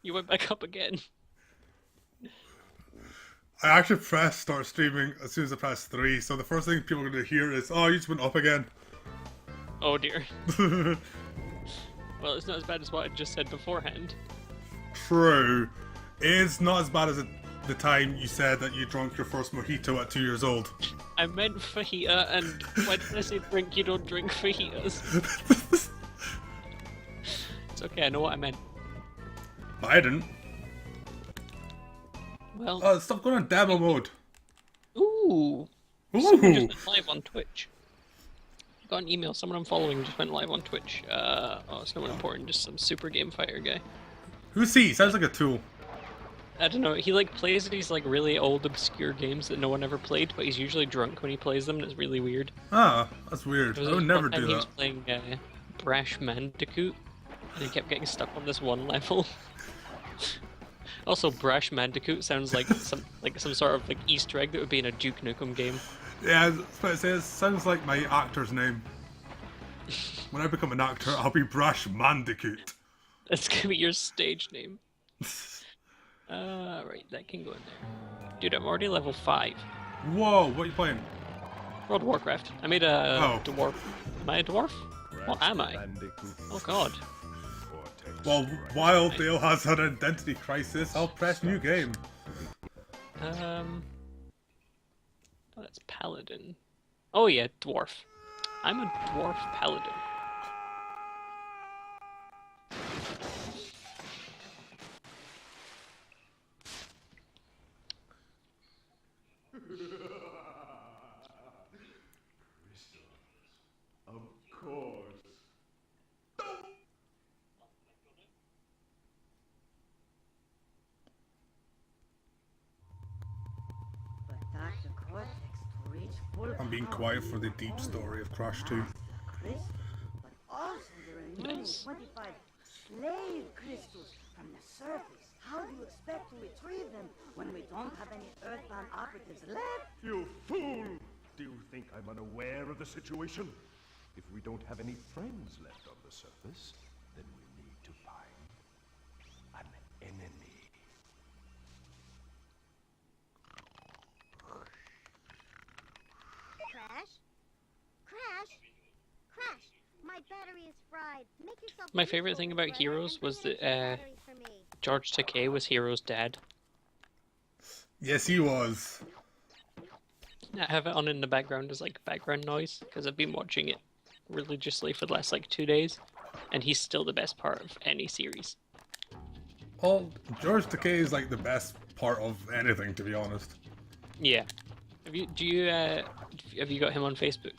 You went back up again. I actually pressed start streaming as soon as I pressed 3, so the first thing people are going to hear is, oh, you just went up again. Oh dear. Well, it's not as bad as what I just said beforehand. True. It's not as bad as the time you said that you drank your first mojito at 2 years old. I meant fajita, and when I say drink, you don't drink fajitas. It's okay, I know what I meant. I didn't. Well, Stop going on demo mode. ooh. Someone just Ooh. went live on Twitch. I got an email, someone I'm following just went live on Twitch. Oh, it's no one important, just some super game fighter guy. Who's he? Sounds like a tool. I don't know, he like plays these like really old obscure games that no one ever played, but he's usually drunk when he plays them, and it's really weird. Ah, that's weird. There I was would this never one time do he was that. playing Brash Bandicoot, and he kept getting stuck on this one level. Also, Brash Bandicoot sounds like some sort of like Easter egg that would be in a Duke Nukem game. Yeah, I was about to say, it sounds like my actor's name. When I become an actor, I'll be Brash Bandicoot. That's gonna be your stage name. Right, that can go in there. Dude, I'm already level 5. Whoa, what are you playing? World of Warcraft. I made a Oh. dwarf. Am I a dwarf? What am I? Oh god. Well, while Dale has an identity crisis, I'll press new game. Oh, that's Paladin. Oh yeah, dwarf. I'm a dwarf paladin. Of course. But Dr. Cortex to reach full I'm being power, quiet for the deep story of Crash 2. crystal, but also the remaining Nice. 25 slave crystals from the surface. How do you expect to retrieve them when we don't have any earthbound operatives left? You fool! Do you think I'm unaware of the situation? If we don't have any friends left on the surface, then we need to find an enemy. Crash? Crash? Crash! My battery is fried. Make yourself My favorite useful, thing about brother, Heroes and was bring that extra batteries for me. George Takei was Hero's dad. Yes, he was. I have it on in the background as like background noise because I've been watching it religiously for the last like 2 days, and he's still the best part of any series. Well, George Takei is like the best part of anything, to be honest. Yeah. Have you got him on Facebook?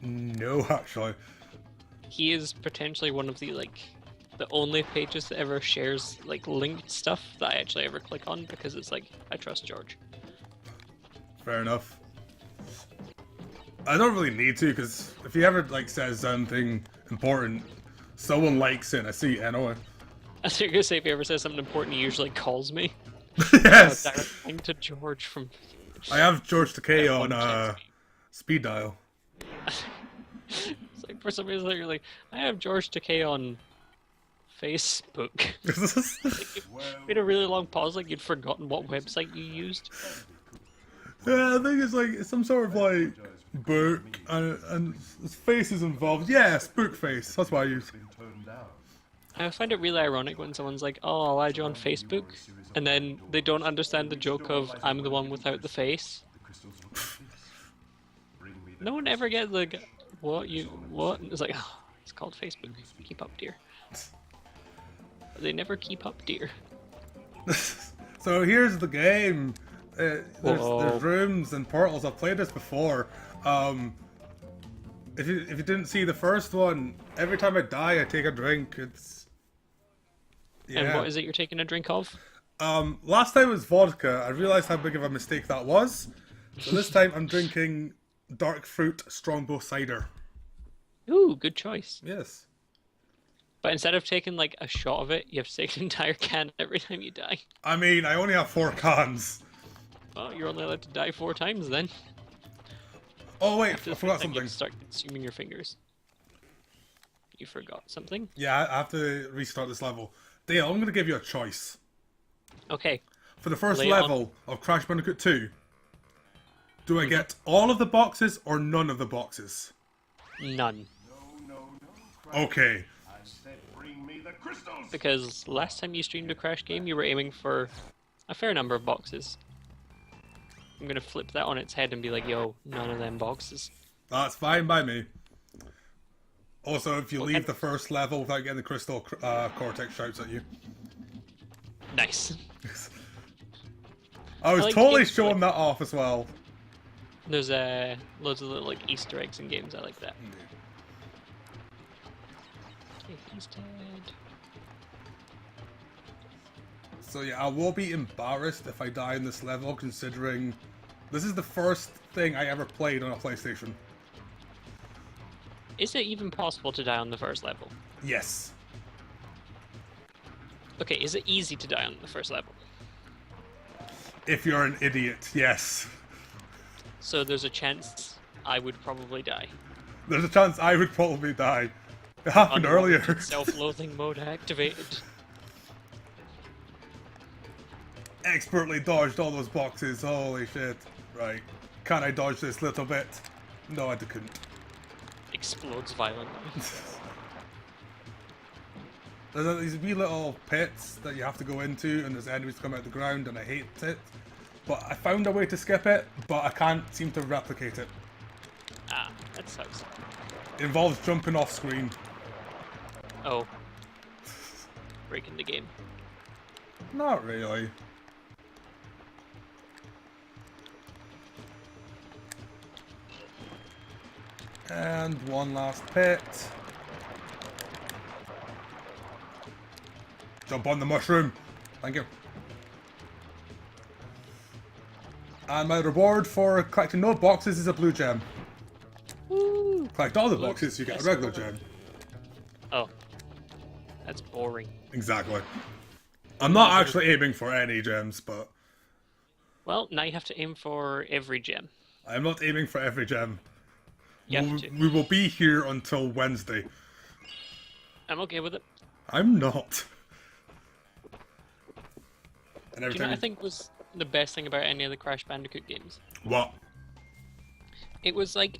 No, actually. He is potentially one of the only pages that ever shares like linked stuff that I actually ever click on because it's like I trust George. Fair enough. I don't really need to, because if he ever like says something important, someone likes it. I see it anyway. I was gonna say if he ever says something important, he usually calls me. Yes, Direct link to George from. I have George Takei on One chance. speed dial. It's like for some reason you're like, I have George Takei on Facebook. Made a really long pause, like you'd forgotten what website you used. Yeah, I think it's like some sort of like book, and his face is involved. Yes, book face. That's what I use. Turned down. I find it really ironic when someone's like, "Oh, I'll add you on Facebook," and then they don't understand the joke of "I'm the one without the face." The crystals look like this. Bring me the No one ever gets like, "What you what?" It's like, oh, it's called Facebook. Keep up, dear. But they never keep up, dear. So here's the game. Whoa. There's rooms and portals. I've played this before. If you didn't see the first one, every time I die, I take a drink. It's And what is it you're taking a drink of? Last time was vodka. I realized how big of a mistake that was. So this time I'm drinking dark fruit strongbow cider. Ooh, good choice. Yes. But instead of taking like a shot of it, you have to take an entire can every time you die. I mean, I only have 4 cans. Well, you're only allowed to die 4 times then. Oh wait, After I the forgot third time, you something. have to start consuming your fingers. You forgot something? Yeah, I have to restart this level. Dale, I'm going to give you a choice. Okay. For the first Lay level of Crash Bandicoot 2, do I get all of the boxes or none of the boxes? None. Okay. I said bring me the crystals! Because last time you streamed a Crash game, you were aiming for a fair number of boxes. I'm gonna flip that on its head and be like, yo, none of them boxes. That's fine by me. Also, if you Okay. leave the first level without getting the crystal, Cortex shouts at you. Nice. I was like totally games showing like- that off as well. There's loads of little like Easter eggs in games. I like that. Okay, he's dead. So yeah, I will be embarrassed if I die in this level, considering this is the first thing I ever played on a PlayStation. Is it even possible to die on the first level? Yes. Okay, is it easy to die on the first level? If you're an idiot, yes. So there's a chance I would probably die. There's a chance I would probably die. It happened Unwanted earlier. Self-loathing mode activated. Expertly dodged all those boxes, holy shit. Right. Can I dodge this little bit? No, I couldn't. Explodes violently. There's these wee little pits that you have to go into, and there's enemies come out of the ground, and I hate it. But I found a way to skip it, but I can't seem to replicate it. Ah, that sucks. It involves jumping off screen. Oh. Breaking the game. Not really. And one last pit. Jump on the mushroom. Thank you. And my reward for collecting no boxes is a blue gem. Woo! Collect all the boxes, you get a regular gem. Oh. That's boring. Exactly. I'm not actually aiming for any gems, but Well, now you have to aim for every gem. I'm not aiming for every gem. You have to. We will be here until Wednesday. I'm okay with it. I'm not. And Do every you know what I time think was the best thing about any of the Crash Bandicoot games? what? It was like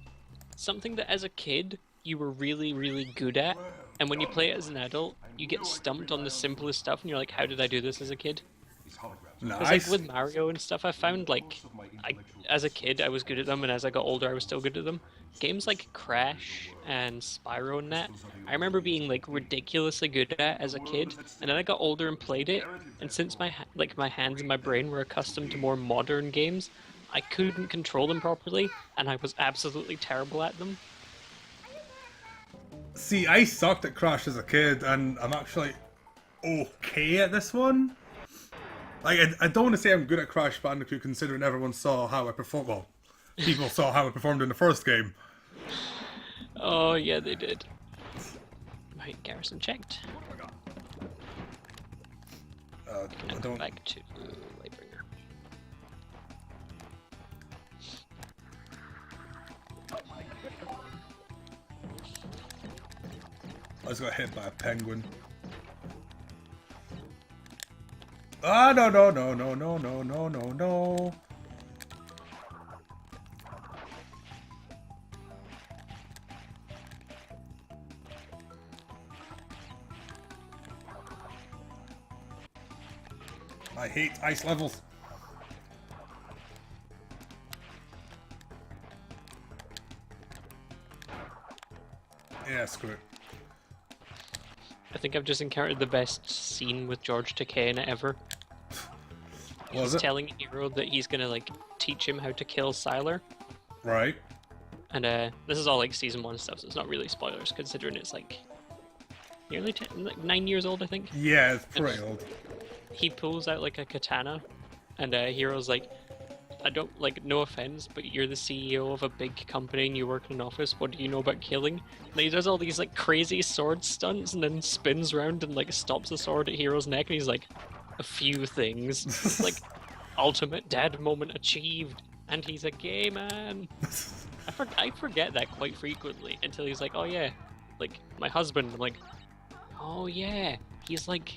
something that as a kid you were really, really good at, and when you play it as an adult, you get stumped on the simplest stuff, and you're like, how did I do this as a kid? Because Nice. like with Mario and stuff, I found like, as a kid I was good at them, and as I got older I was still good at them. Games like Crash and Spyro and that, I remember being like ridiculously good at as a kid, and then I got older and played it, and since my my hands and my brain were accustomed to more modern games, I couldn't control them properly, and I was absolutely terrible at them. See, I sucked at Crash as a kid, and I'm actually okay at this one. Like, I don't want to say I'm good at Crash Bandicoot, considering everyone saw how I performed. Well, people saw how I performed in the first game. Oh yeah, they did. Right, garrison checked. I Now go don't. back to Lightbringer. I just got hit by a penguin. Ah, no, no, no, no, no, no, no, no, no. I hate ice levels. Yeah, screw it. I think I've just encountered the best scene with George Takei in it ever. Was He's it? telling Hero that he's gonna like teach him how to kill Sylar, Right. and this is all like season 1 stuff, so it's not really spoilers considering it's like nearly 10, like 9 years old, I think. Yeah, it's pretty old. He pulls out like a katana, and Hero's like, I don't like, no offense, but you're the CEO of a big company and you work in an office. What do you know about killing? And he does all these like crazy sword stunts and then spins around and like stops the sword at Hero's neck, and he's like, a few things. It's like ultimate dad moment achieved, and he's a gay man. I forget that quite frequently until he's like, oh yeah, like my husband. I'm like, oh yeah, he's like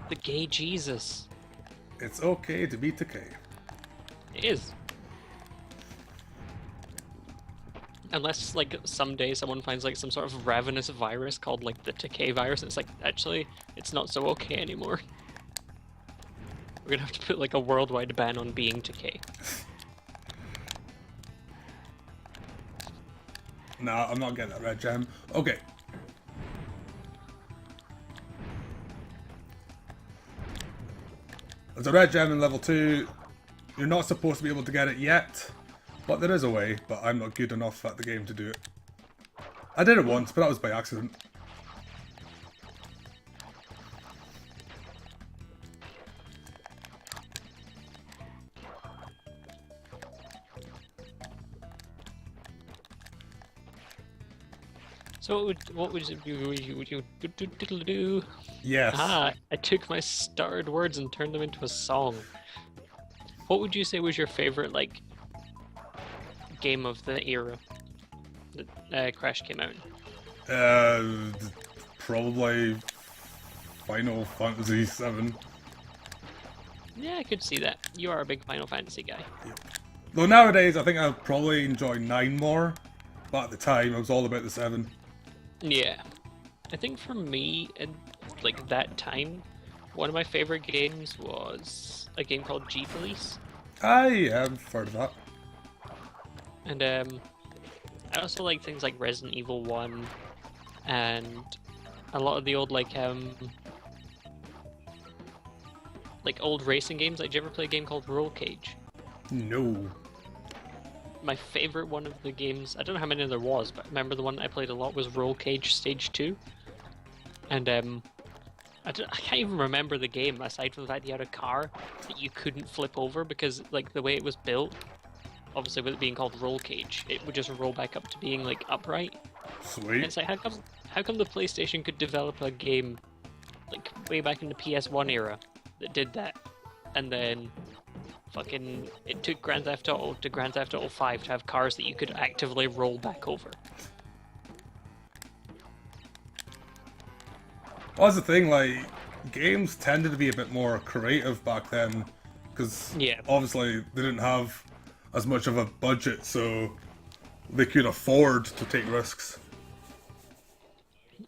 The gay Jesus. It's okay to be Takei. It is. Unless, like, someday someone finds, like, some sort of ravenous virus called, like, the Takei virus, and it's like, actually, it's not so okay anymore. We're gonna have to put, like, a worldwide ban on being Takei. Nah, I'm not getting that red gem. Okay. There's a red gem in level 2. You're not supposed to be able to get it yet, but there is a way, but I'm not good enough at the game to do it. I did it once, but that was by accident. So what would you do? Yes. Ah, I took my starred words and turned them into a song. What would you say was your favorite, like, game of the era that Crash came out in? Probably Final Fantasy VII. Yeah, I could see that. You are a big Final Fantasy guy. Though nowadays, I think I'll probably enjoy 9 more, but at the time, it was all about the 7. Yeah. I think for me, at, like, that time, one of my favorite games was a game called G-Police. Yeah, I've heard of that. And, I also like things like Resident Evil 1, and a lot of the old, like old racing games. Like, did you ever play a game called Roll Cage? No. My favorite one of the games, I don't know how many there was, but I remember the one I played a lot was Roll Cage Stage 2. And I can't even remember the game aside from the fact you had a car that you couldn't flip over because, like, the way it was built, obviously with it being called Roll Cage, it would just roll back up to being, like, upright. Sweet. And it's like, how come the PlayStation could develop a game, like, way back in the PS1 era that did that, and then fucking it took Grand Theft Auto to Grand Theft Auto 5 to have cars that you could actively roll back over. Well, that's the thing, like, games tended to be a bit more creative back then, because Yeah. obviously they didn't have as much of a budget, so they could afford to take risks.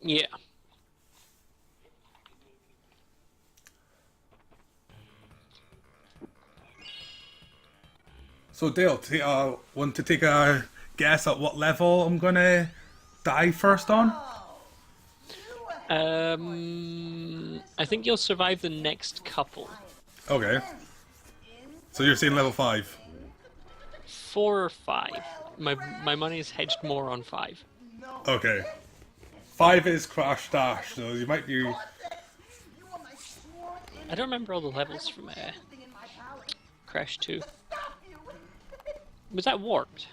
Yeah. So Dale, want to take a guess at what level I'm gonna die first on? I think you'll survive the next couple. Okay. So you're saying level 5? 4 or 5. My money is hedged more on 5. Okay. 5 is Crash Dash, so you might be... I don't remember all the levels from Crash 2. Was that warped?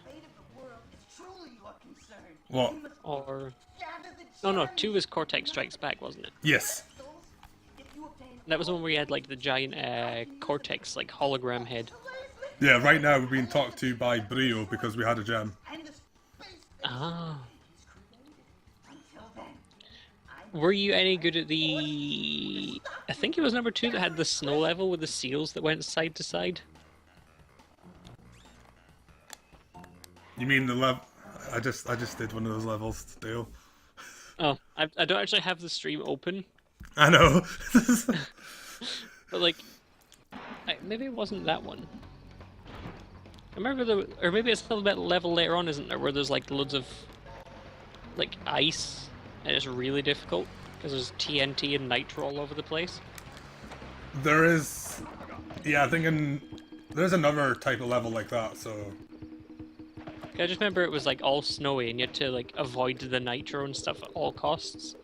What? Or... No, 2 was Cortex Strikes Back, wasn't it? Yes. That was the one where you had, like, the giant Cortex, like, hologram head. Yeah, right now we're being talked to by Brio because we had a gem. Ah. Were you any good at the... I think it was number 2 that had the snow level with the seals that went side to side? You mean the level? I just did one of those levels, Dale. Oh, I don't actually have the stream open, I know. but, like, maybe it wasn't that one. I remember or maybe it's a little bit level later on, isn't there, where there's, like, loads of, like, ice, and it's really difficult, because there's TNT and nitro all over the place. There is... Yeah, I think there's another type of level like that, so... I just remember it was, like, all snowy, and you had to, like, avoid the nitro and stuff at all costs.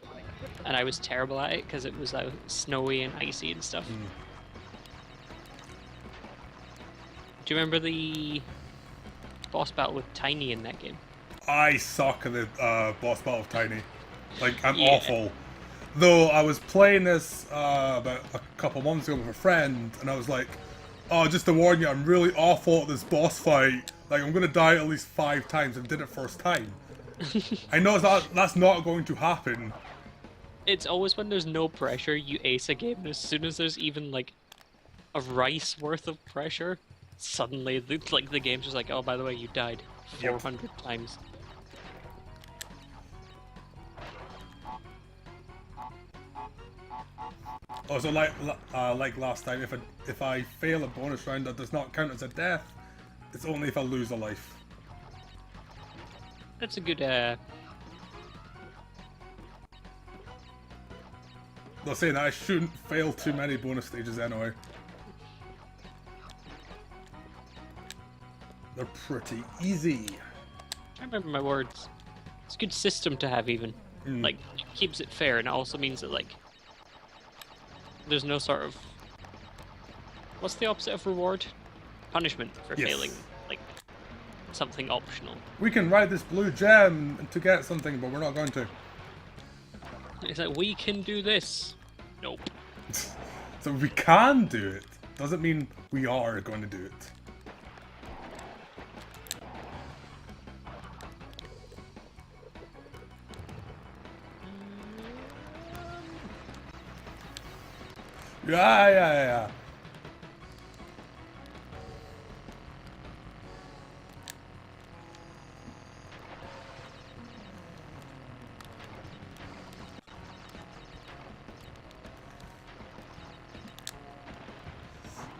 And I was terrible at it, because it was snowy and icy and stuff. Do you remember the boss battle with Tiny in that game? I suck at the boss battle of Tiny. Like, I'm Yeah. awful. Though I was playing this about a couple months ago with a friend, and I was like, oh, just to warn you, I'm really awful at this boss fight. Like, I'm gonna die at least 5 times and did it first time. I know that's not going to happen, It's always when there's no pressure, you ace a game, and as soon as there's even like a rice worth of pressure, suddenly the game's just like, oh, by the way, you died Yep. 400 times. Also, like last time, if I fail a bonus round, that does not count as a death. It's only if I lose a life. That's a good They'll say that I shouldn't fail too many bonus stages anyway. They're pretty easy. I remember my words. It's a good system to have, even. Like, it keeps it fair, and it also means that, like, there's no sort of... What's the opposite of reward? Punishment for Yes. failing, like, something optional. We can ride this blue gem to get something, but we're not going to. It's like, we can do this. Nope. So we can do it. Doesn't mean we are going to do it. Yeah.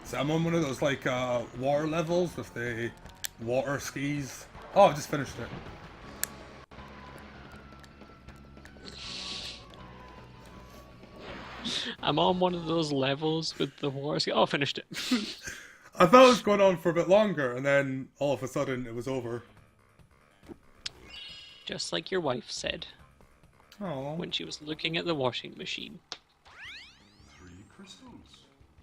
So I'm on one of those like water levels with the water skis. Oh, I just finished it. I'm on one of those levels with the wars. Oh, I finished it. I thought it was going on for a bit longer, and then all of a sudden it was over. Just like your wife said Oh, when she was looking at the washing machine. 3 crystals.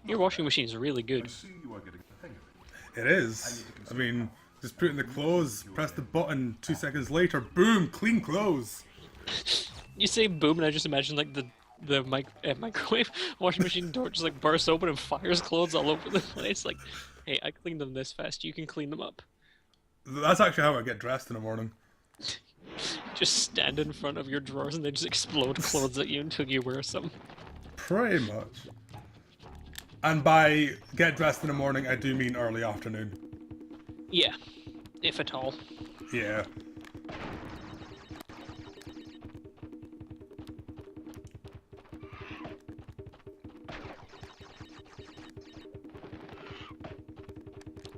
Your washing machine's really I good. see you are getting the hang of it. it is. I mean, just put in the clothes, press the button, 2 seconds later, boom, clean clothes. You say boom, and I just imagine like the microwave washing machine door just like bursts open and fires clothes all over the place. Like, hey, I cleaned them this fast. You can clean them up. That's actually how I get dressed in the morning. Just stand in front of your drawers and they just explode clothes at you until you wear some. Pretty much. And by get dressed in the morning, I do mean early afternoon. Yeah, if at all. Yeah.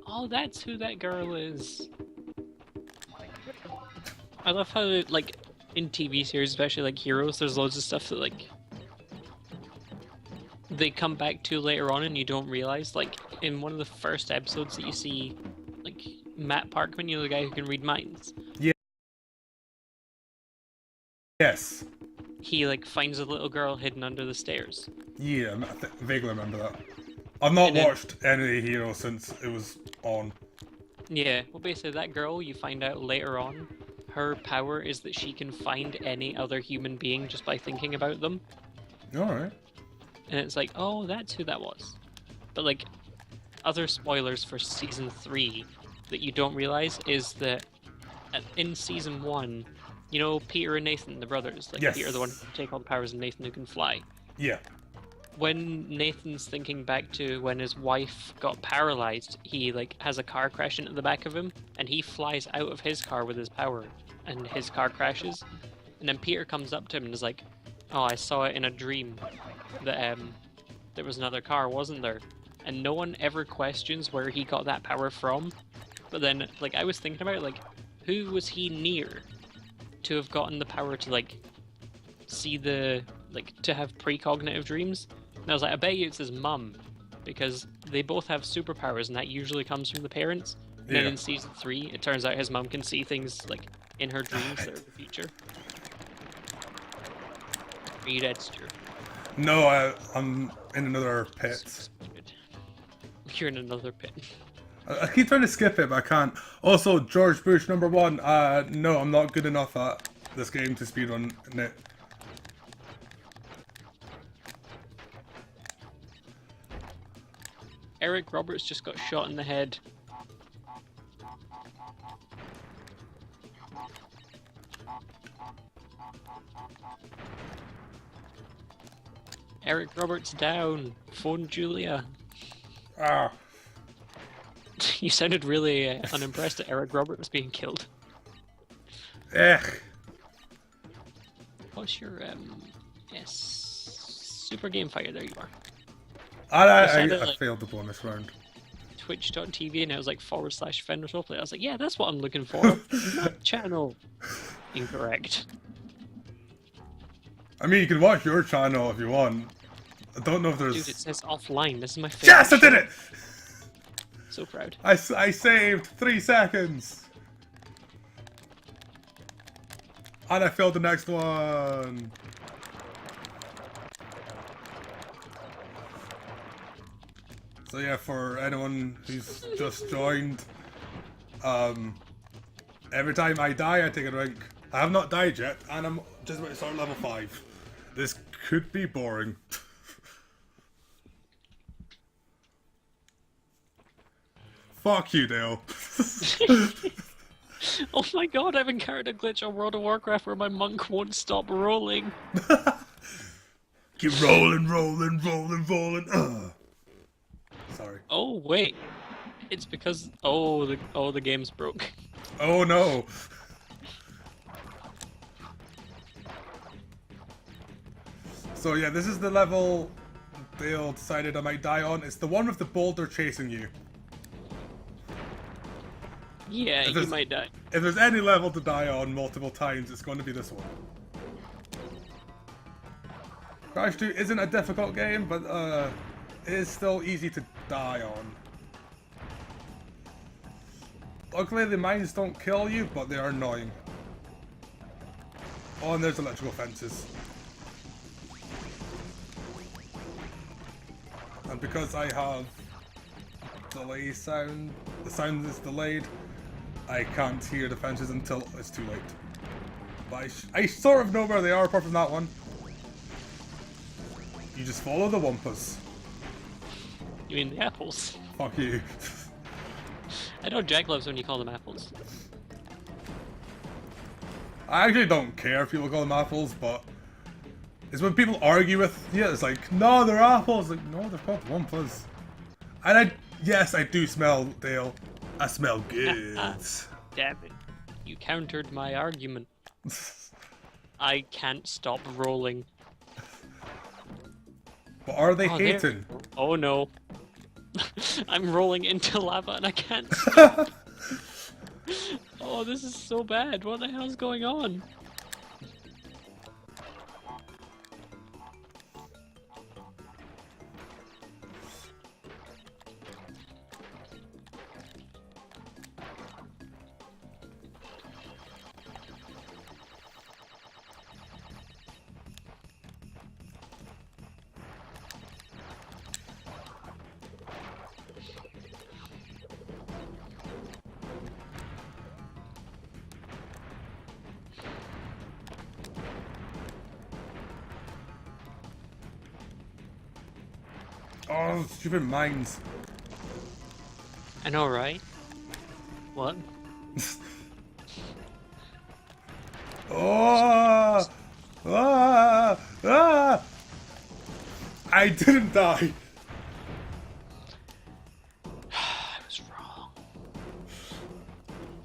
Oh, that's who that girl is. I love how, like, in TV series, especially like Heroes, there's loads of stuff that, like, they come back to later on and you don't realize. Like, in one of the first episodes that you see, like, Matt Parkman, you know, the guy who can read minds. Yeah. Yes. He, like, finds a little girl hidden under the stairs. Yeah, I vaguely remember that. I've not And then- watched any Hero since it was on. Yeah, well, basically, that girl, you find out later on, her power is that she can find any other human being just by thinking about them. Alright. And it's like, oh, that's who that was. But, like, other spoilers for Season 3 that you don't realize is that in Season 1, you know Peter and Nathan, the brothers? Like, Yes. Peter, the one who can take all the powers, and Nathan who can fly. Yeah. When Nathan's thinking back to when his wife got paralyzed, he, like, has a car crash into the back of him, and he flies out of his car with his power, and his car crashes. And then Peter comes up to him and is like, oh, I saw it in a dream that there was another car, wasn't there? And no one ever questions where he got that power from. But then, like, I was thinking about, like, who was he near to have gotten the power to, like, see the, like, to have precognitive dreams? And I was like, I bet you it's his mum, because they both have superpowers, and that usually comes from the parents. And then Yeah. in Season 3, it turns out his mum can see things, like, in her dreams that are the future. Are you dead, Stuart? No, I'm in another pit. Stupid. You're in another pit. I keep trying to skip it, but I can't. Also, George Bush #1. No, I'm not good enough at this game to speedrun it. Eric Roberts just got shot in the head. Eric Roberts down. Phone Julia. Ah. You sounded really unimpressed at Eric Roberts being killed. Ech. What's your yes, Super Game Fighter? There you are. I failed the bonus round. Twitch.tv and I was like /FenrisWolfblade. I was like, yeah, that's what I'm looking for. Not channel. Incorrect. I mean, you can watch your channel if you want. I don't know if there's... Dude, it says offline. This is my favorite. Yes, I did it! So proud. I saved 3 seconds. And I failed the next one. So yeah, for anyone who's just joined, every time I die, I take a drink. I have not died yet, and I'm just about to start level 5. This could be boring. Fuck you, Dale. Oh my god, I've encountered a glitch on World of Warcraft where my monk won't stop rolling. Keep rolling, rolling, rolling, rolling. Ugh. Sorry. Oh wait, it's because the game's broke. Oh no. So yeah, this is the level Dale decided I might die on. It's the one with the boulder chasing you. Yeah, you might die. If there's any level to die on multiple times, it's going to be this one. Crash 2 isn't a difficult game, but it is still easy to die on. Luckily, the mines don't kill you, but they are annoying. Oh, and there's electrical fences. And because I have delay sound, the sound is delayed, I can't hear the fences until it's too late. But I sort of know where they are apart from that one. You just follow the Wumpas. You mean the apples? Fuck you. I know Jack loves when you call them apples. I actually don't care if people call them apples, but it's when people argue with you, it's like, no, they're apples. Like, no, they're called Wumpas. And yes, I do smell, Dale. I smell good. Damn it. You countered my argument. I can't stop rolling. But are they Oh, hating? Oh no. I'm rolling into lava and I can't stop. Oh, this is so bad. What the hell's going on? Oh, stupid mines. I know, right? What? Oh! Ah! Ah! I didn't die. I was wrong.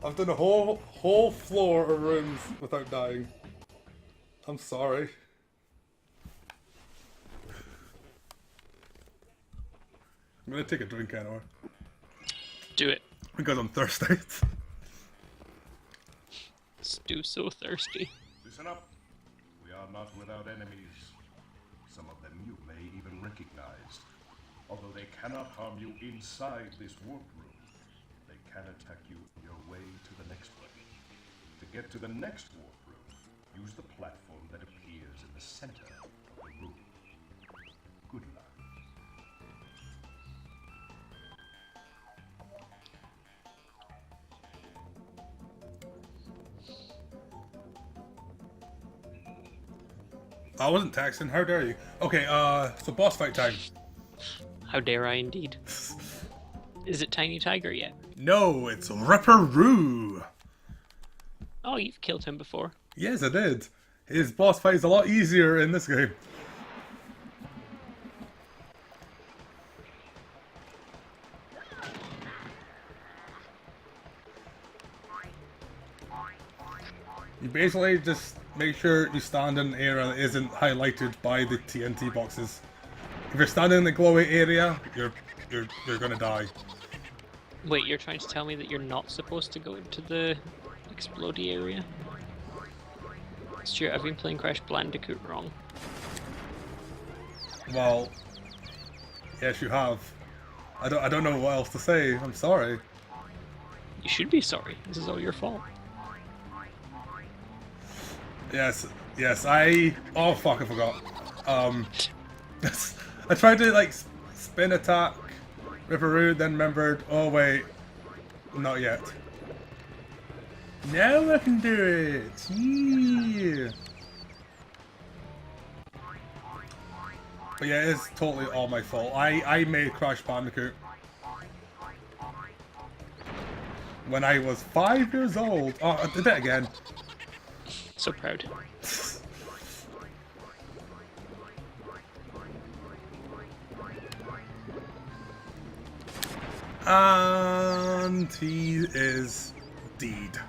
I've done a whole floor of rooms without dying. I'm sorry. I'm gonna take a drink anyway. Do it. Because I'm thirsty. Stu so thirsty. Listen up. We are not without enemies. Some of them you may even recognize. Although they cannot harm you inside this warp room, they can attack you on your way to the next one. To get to the next warp room, use the platform that appears in the center of the room. Good luck. I wasn't texting, how dare you? Okay, so boss fight time. How dare I indeed. Is it Tiny Tiger yet? No, it's Ripperoo. Oh, you've killed him before. Yes, I did. His boss fight is a lot easier in this game. You basically just make sure you stand in an area that isn't highlighted by the TNT boxes. If you're standing in the glowy area, you're gonna die. Wait, you're trying to tell me that you're not supposed to go into the explodey area? Stuart, I've been playing Crash Bandicoot wrong. Well, yes, you have. I don't know what else to say. I'm sorry. You should be sorry. This is all your fault. Yes, oh fuck, I forgot. I tried to like spin attack Ripperoo, then remembered, oh wait, not yet. Now I can do it! Yeah! But yeah, it's totally all my fault. I made Crash Bandicoot when I was 5 years old. Oh, I did it again. So proud. And he is dead.